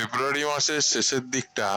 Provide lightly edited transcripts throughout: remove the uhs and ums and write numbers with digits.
ফেব্রুয়ারি মাসের শেষের দিকটা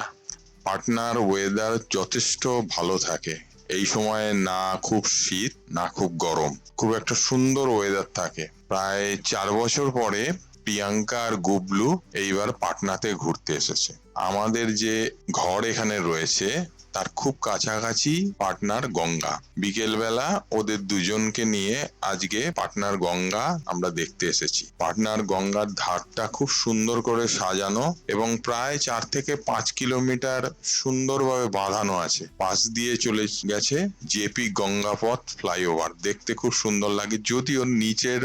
পাটনার ওয়েদার যথেষ্ট ভালো থাকে। এই সময়ে না খুব শীত না খুব গরম, খুব একটা সুন্দর ওয়েদার থাকে। প্রায় 4 বছর পরে প্রিয়াঙ্কা আর গুবলু এইবার পাটনাতে ঘুরতে এসেছে। আমাদের যে ঘর এখানে রয়েছে তার খুব কাছাকাছি পাটনার গঙ্গা। বিকেলবেলা ওদের দুজনকে নিয়ে আজকে পাটনার গঙ্গা আমরা দেখতে এসেছি। পাটনার গঙ্গার ধারটা খুব সুন্দর করে সাজানো এবং প্রায় 4 থেকে 5 কিলোমিটার সুন্দরভাবে বাঁধানো আছে। পাশ দিয়ে চলে গেছে জেপি গঙ্গাপথ ফ্লাইওভার, দেখতে খুব সুন্দর লাগে। যদিও নিচের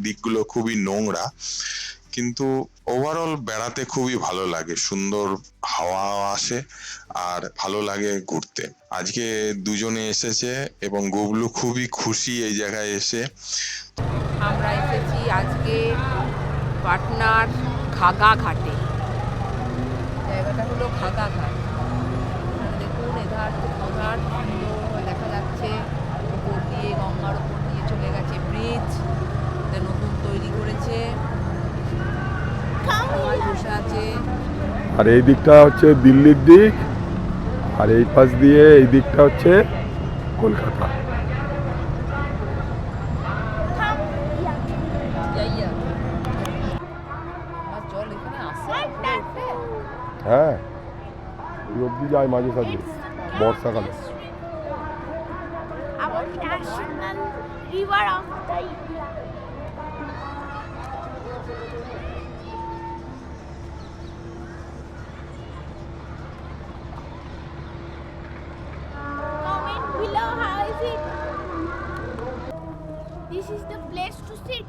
দিকগুলো খুবই নোংরা, কিন্তু ওভারঅল বেড়াতে খুবই ভালো লাগে, সুন্দর হাওয়া আসে আর ভালো লাগে ঘুরতে। আজকে দুজনে এসেছে এবং গুবলু খুবই খুশি এই জায়গায় এসে। আমরা এসেছি আজকে পাটনার ঘাগা ঘাটে। জায়গাটা হলো ঘাগা ঘাট। দেখুন এধার ওধার সুন্দর দেখা যাচ্ছে। উপর দিয়ে গঙ্গার উপর দিয়ে চলে গেছে ব্রিজ, নতুন তৈরি করেছে। সবাই বসে আছে। আর এই দিকটা হচ্ছে দিল্লির দিক, আর এই পাশ দিয়ে এই দিকটা হচ্ছে কলকাতা। জল এখানে আসে হ্যাঁ, এই অবধি যায় মাঝে সাঝে বর্ষাকালে। Our national river of the India. Comment below how is it? This is the place to sit.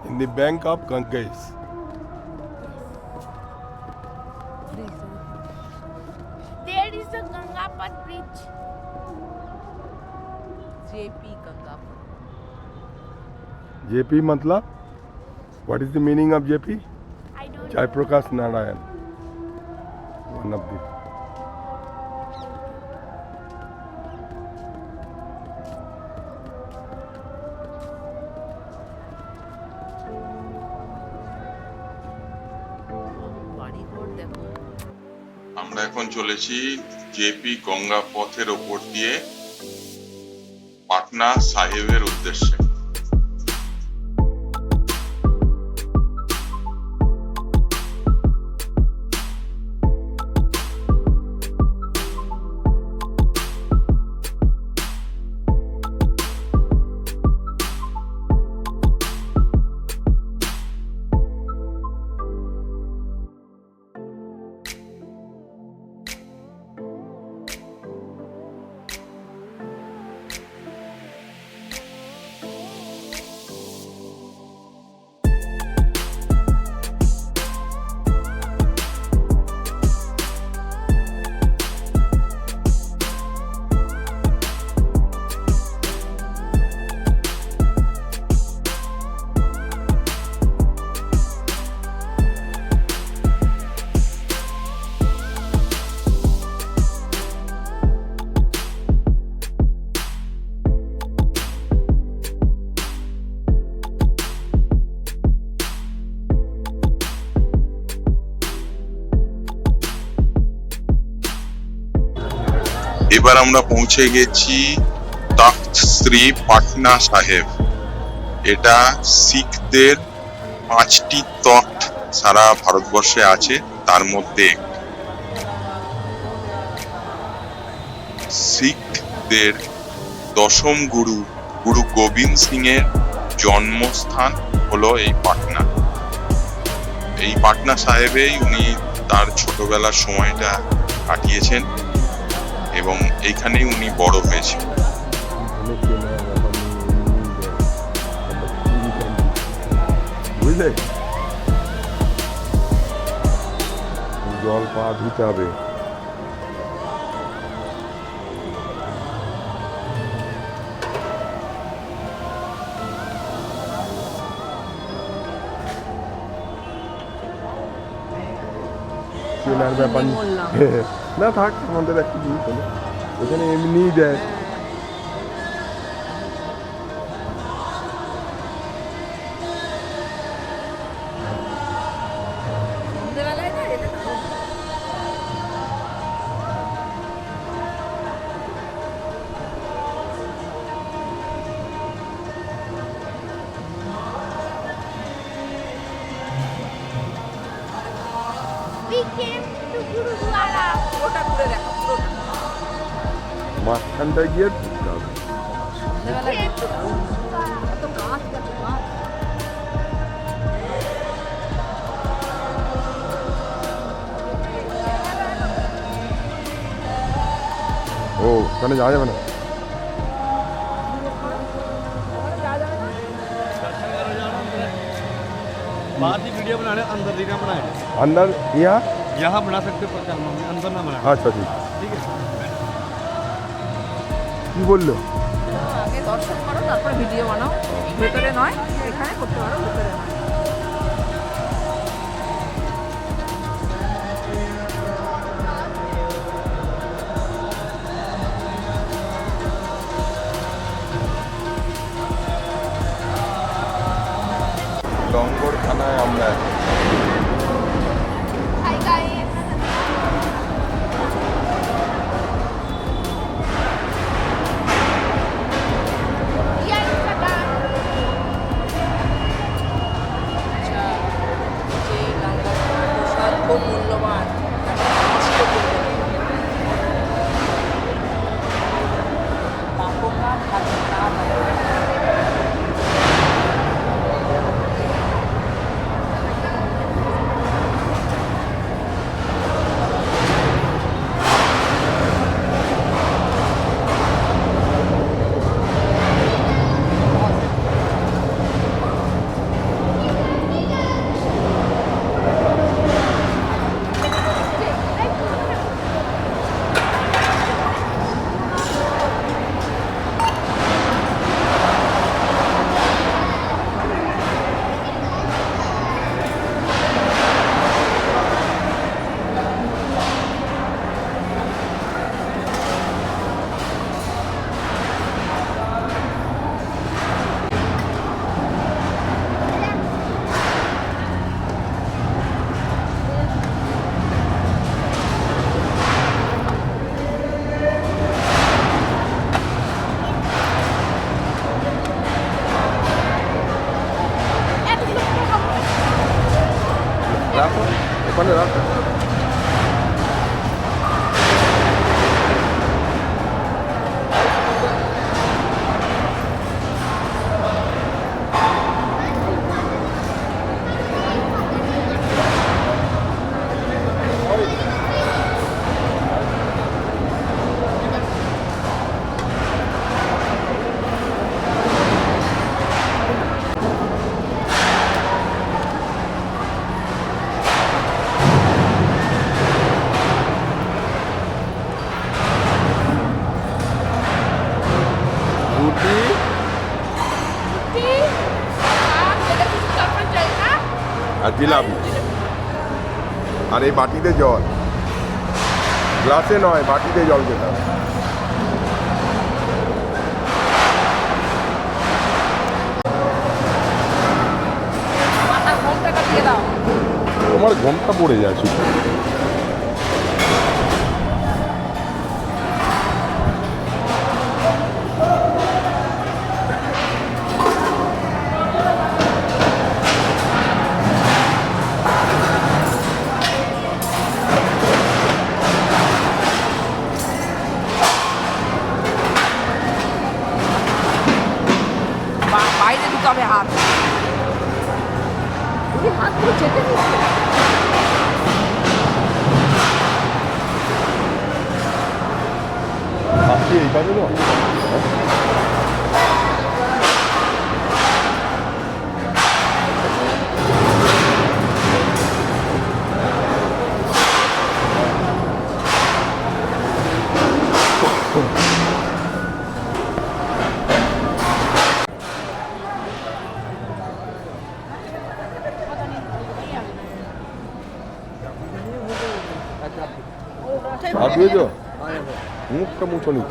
In the bank of Ganges. There is the Gangapat bridge. JP Gangapur. JP मतलब? What is the meaning of JP? I don't Jai know. Prakash Narayan. One of the. বাড়িঘর দেখো। আমরা এখন চলেছি JP Ganga পথের ওপর দিয়ে পাটনা সাহেবের উদ্দেশ্যে। এবার আমরা পৌঁছে গেছি তখ্ত শ্রী পাটনা সাহেব। এটা শিখদের 5টি তখ্ত সারা ভারতবর্ষে আছে, তার মধ্যে শিখদের দশম গুরু গুরু গোবিন্দ সিং এর জন্মস্থান হলো এই পাটনা। এই পাটনা সাহেবেই উনি তার ছোটবেলার সময়টা কাটিয়েছেন এবং এইখানেই উনি বড় হয়েছেন। বুঝলে, জল পা ধুতে হবে। কেনার ব্যাপার না থাক, আমাদের একটু জিনিস হলো ওখানে এমনিই দেয়। We came to Gurudwara. পুরোটা ঘুরে দেখো পুরোটা। মাঝখানটা গিয়ে ঢুকতে হবে। সন্ধ্যেবেলা দেখতে দারুণ। কত গাছ দেখো গাছ। ও ওখানে যাওয়া যাবে না। बाहर की वीडियो बनाने अंदर ही ना बनाए अंदर यहाँ यहाँ बना सकते हो चल मम्मी अंदर ना बनाए আচ্ছা ঠিক ठीक है কি বললো? আগে দর্শন করো তারপরে ভিডিও বানাও। ভেতরে নয়, এখানে করতে পারো, ভেতরে নয়। লঙ্গরখানায় আমরা Hi guys. Yeah, it's a dance. আচ্ছা, যে লাঙ্গল প্রসাদ খুব মূল্যবান, তাকে নষ্ট করবে না। পাপকা খাবে না লাগে। রাখো ওখানে রাখো। রুটি আর জিলাপি আর এই বাটিতে জল, গ্লাসে নয় বাটিতে জল খেতে হবে। মাথার ঘোমটাটা দিয়ে দাও। তোমার ঘোমটা পড়ে যায় শুধু। বাইরে দিতে হবে হাত। যদি হাত পুরো চেপে দিচ্ছে। আপনি এইভাবে নয় ভাত হয়েছ মুখটা মুছো নিত।